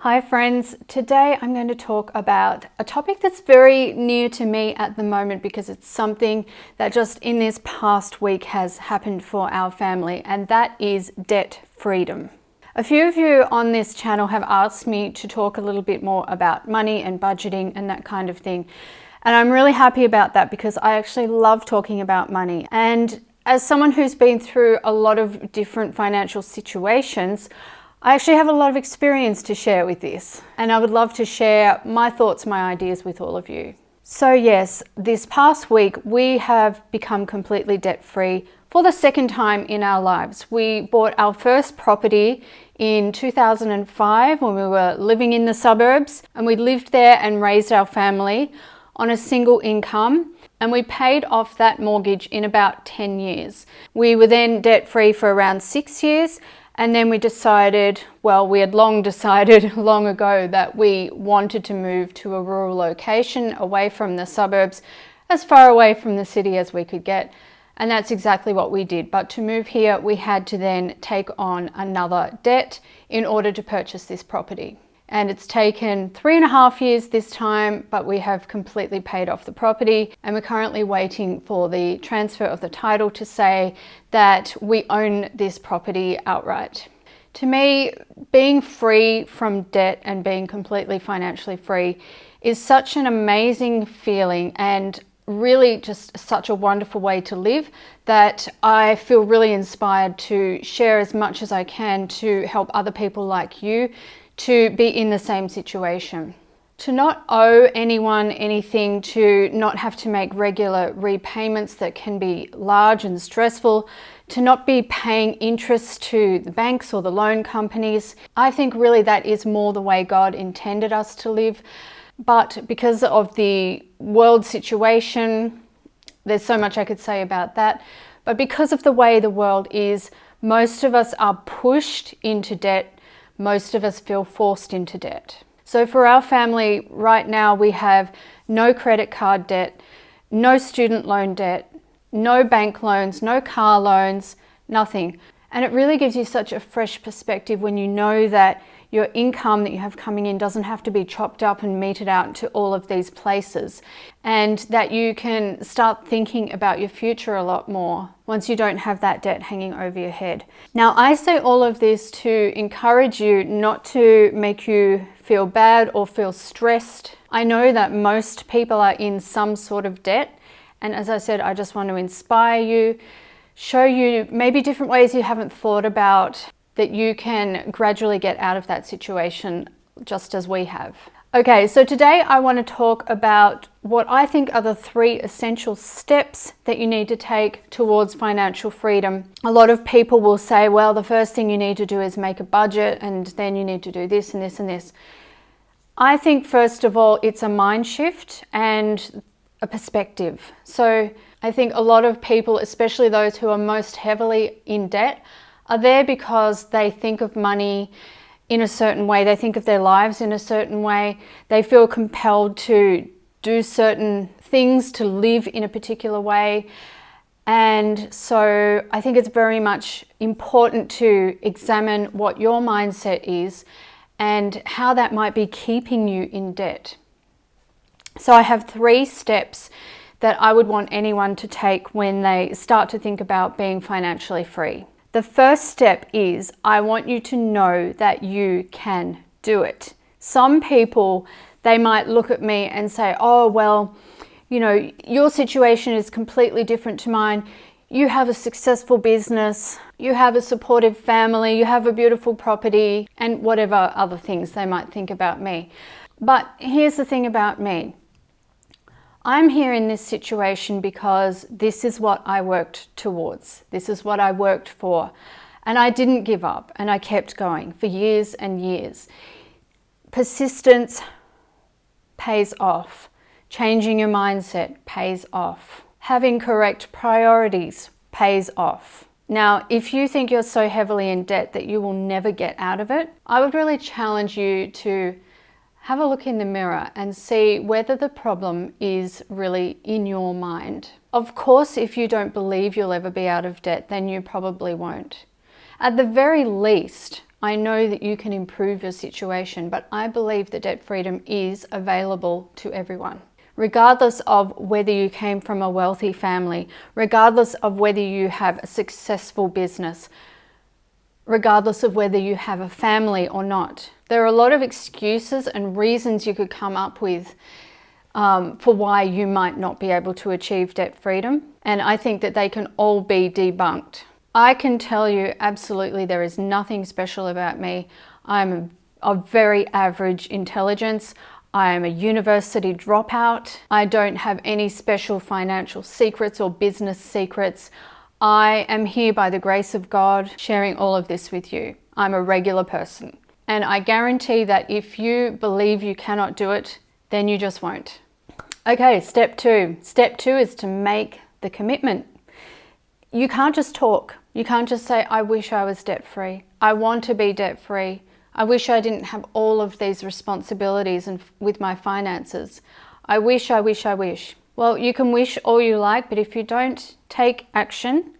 Hi friends, today I'm going to talk about a topic that's very near to me at the moment because it's something that just in this past week has happened for our family, and that is debt freedom. A few of you on this channel have asked me to talk a little bit more about money and budgeting and that kind of thing. And I'm really happy about that because I actually love talking about money. And as someone who's been through a lot of different financial situations, I actually have a lot of experience to share with this, and I would love to share my thoughts, my ideas with all of you. So yes, this past week we have become completely debt-free for the second time in our lives. We bought our first property in 2005 when we were living in the suburbs, and we lived there and raised our family on a single income, and we paid off that mortgage in about 10 years. We were then debt-free for around 6 years. And then we decided, well, we had long decided long ago that we wanted to move to a rural location away from the suburbs, as far away from the city as we could get. And that's exactly what we did. But to move here, we had to then take on another debt in order to purchase this property. And it's taken 3.5 years this time, but we have completely paid off the property, and we're currently waiting for the transfer of the title to say that we own this property outright. To me, being free from debt and being completely financially free is such an amazing feeling and really just such a wonderful way to live that I feel really inspired to share as much as I can to help other people like you to be in the same situation. To not owe anyone anything, to not have to make regular repayments that can be large and stressful, to not be paying interest to the banks or the loan companies. I think really that is more the way God intended us to live. But because of the world situation, there's so much I could say about that. But because of the way the world is, most of us are pushed into debt. Most of us feel forced into debt. So for our family right now, we have no credit card debt, no student loan debt, no bank loans, no car loans, nothing. And it really gives you such a fresh perspective when you know that your income that you have coming in doesn't have to be chopped up and meted out to all of these places, and that you can start thinking about your future a lot more once you don't have that debt hanging over your head. Now, I say all of this to encourage you, not to make you feel bad or feel stressed. I know that most people are in some sort of debt, and as I said, I just want to inspire you, show you maybe different ways you haven't thought about that you can gradually get out of that situation, just as we have. Okay, so today I want to talk about what I think are the 3 essential steps that you need to take towards financial freedom. A lot of people will say, well, the first thing you need to do is make a budget, and then you need to do this and this and this. I think first of all, it's a mind shift and a perspective. So I think a lot of people, especially those who are most heavily in debt, are there because they think of money in a certain way. They think of their lives in a certain way. They feel compelled to do certain things, to live in a particular way. And so I think it's very much important to examine what your mindset is and how that might be keeping you in debt. So I have 3 steps that I would want anyone to take when they start to think about being financially free. The first step is, I want you to know that you can do it. Some people, they might look at me and say, oh, well, you know, your situation is completely different to mine. You have a successful business, you have a supportive family, you have a beautiful property, and whatever other things they might think about me. But here's the thing about me. I'm here in this situation because this is what I worked towards. This is what I worked for. And I didn't give up, and I kept going for years and years. Persistence pays off. Changing your mindset pays off. Having correct priorities pays off. Now, if you think you're so heavily in debt that you will never get out of it, I would really challenge you to have a look in the mirror and see whether the problem is really in your mind. Of course, if you don't believe you'll ever be out of debt, then you probably won't. At the very least, I know that you can improve your situation, but I believe that debt freedom is available to everyone. Regardless of whether you came from a wealthy family, regardless of whether you have a successful business, regardless of whether you have a family or not. There are a lot of excuses and reasons you could come up with for why you might not be able to achieve debt freedom. And I think that they can all be debunked. I can tell you absolutely there is nothing special about me. I'm of very average intelligence. I am a university dropout. I don't have any special financial secrets or business secrets. I am here by the grace of God sharing all of this with you. I'm a regular person. And I guarantee that if you believe you cannot do it, then you just won't. Okay, step 2. Step 2 is to make the commitment. You can't just talk. You can't just say, I wish I was debt-free. I want to be debt-free. I wish I didn't have all of these responsibilities with my finances. I wish. Well, you can wish all you like, but if you don't take action,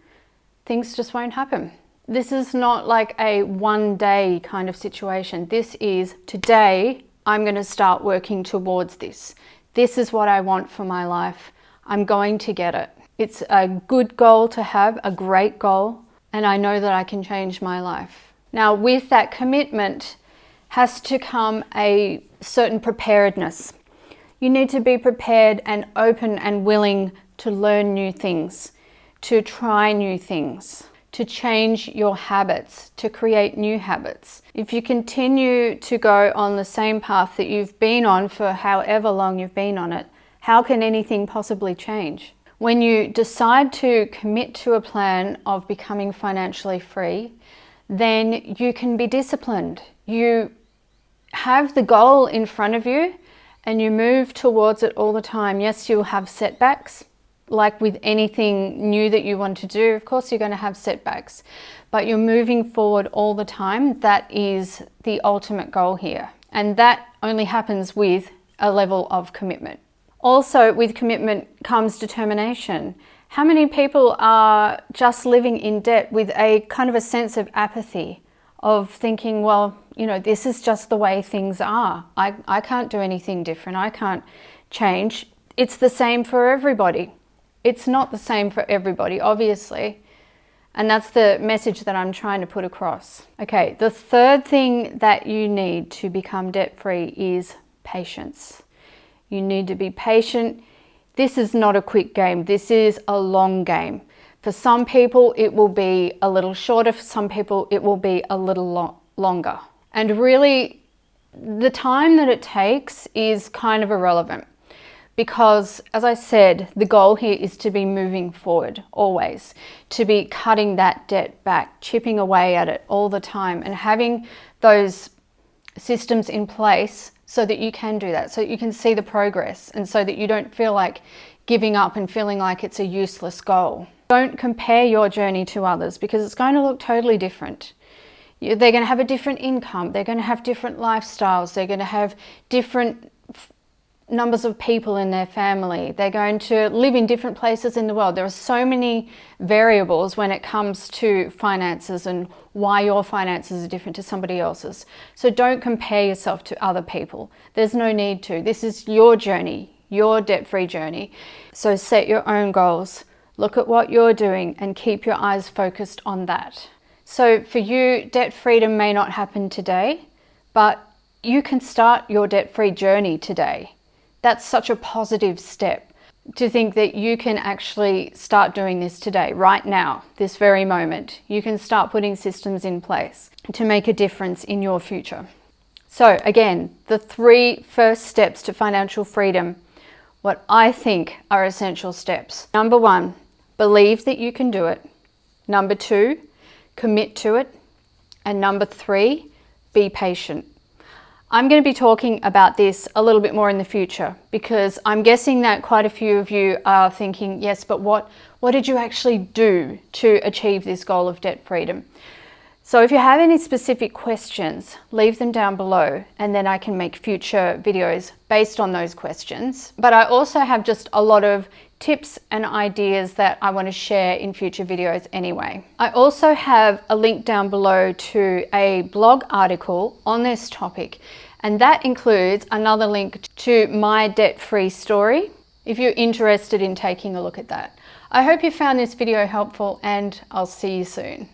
things just won't happen. This is not like a one-day kind of situation. This is today, I'm going to start working towards this. This is what I want for my life. I'm going to get it. It's a good goal to have, a great goal, and I know that I can change my life. Now, with that commitment has to come a certain preparedness. You need to be prepared and open and willing to learn new things, to try new things, to change your habits, to create new habits. If you continue to go on the same path that you've been on for however long you've been on it, how can anything possibly change? When you decide to commit to a plan of becoming financially free, then you can be disciplined. You have the goal in front of you and you move towards it all the time. Yes, you'll have setbacks. Like with anything new that you want to do, of course you're going to have setbacks, but you're moving forward all the time. That is the ultimate goal here. And that only happens with a level of commitment. Also, with commitment comes determination. How many people are just living in debt with a kind of a sense of apathy, of thinking, well, you know, this is just the way things are. I can't do anything different. I can't change. It's the same for everybody. It's not the same for everybody, obviously. And that's the message that I'm trying to put across. Okay, the third thing that you need to become debt-free is patience. You need to be patient. This is not a quick game. This is a long game. For some people, it will be a little shorter. For some people, it will be a little longer. And really, the time that it takes is kind of irrelevant. Because, as I said, the goal here is to be moving forward always, to be cutting that debt back, chipping away at it all the time, and having those systems in place so that you can do that, so that you can see the progress, and so that you don't feel like giving up and feeling like it's a useless goal. Don't compare your journey to others, because it's going to look totally different. They're going to have a different income, they're going to have different lifestyles, they're going to have different numbers of people in their family. They're going to live in different places in the world. There are so many variables when it comes to finances and why your finances are different to somebody else's. So don't compare yourself to other people. There's no need to. This is your journey, your debt-free journey. So set your own goals. Look at what you're doing and keep your eyes focused on that. So for you, debt freedom may not happen today, but you can start your debt-free journey today. That's such a positive step to think that you can actually start doing this today, right now, this very moment. You can start putting systems in place to make a difference in your future. So again, the 3 first steps to financial freedom, what I think are essential steps. Number 1, believe that you can do it. Number 2, commit to it. And number 3, be patient. I'm going to be talking about this a little bit more in the future, because I'm guessing that quite a few of you are thinking, yes, but what did you actually do to achieve this goal of debt freedom? So if you have any specific questions, leave them down below, and then I can make future videos based on those questions. But I also have just a lot of tips and ideas that I want to share in future videos anyway. I also have a link down below to a blog article on this topic, and that includes another link to my debt-free story if you're interested in taking a look at that. I hope you found this video helpful, and I'll see you soon.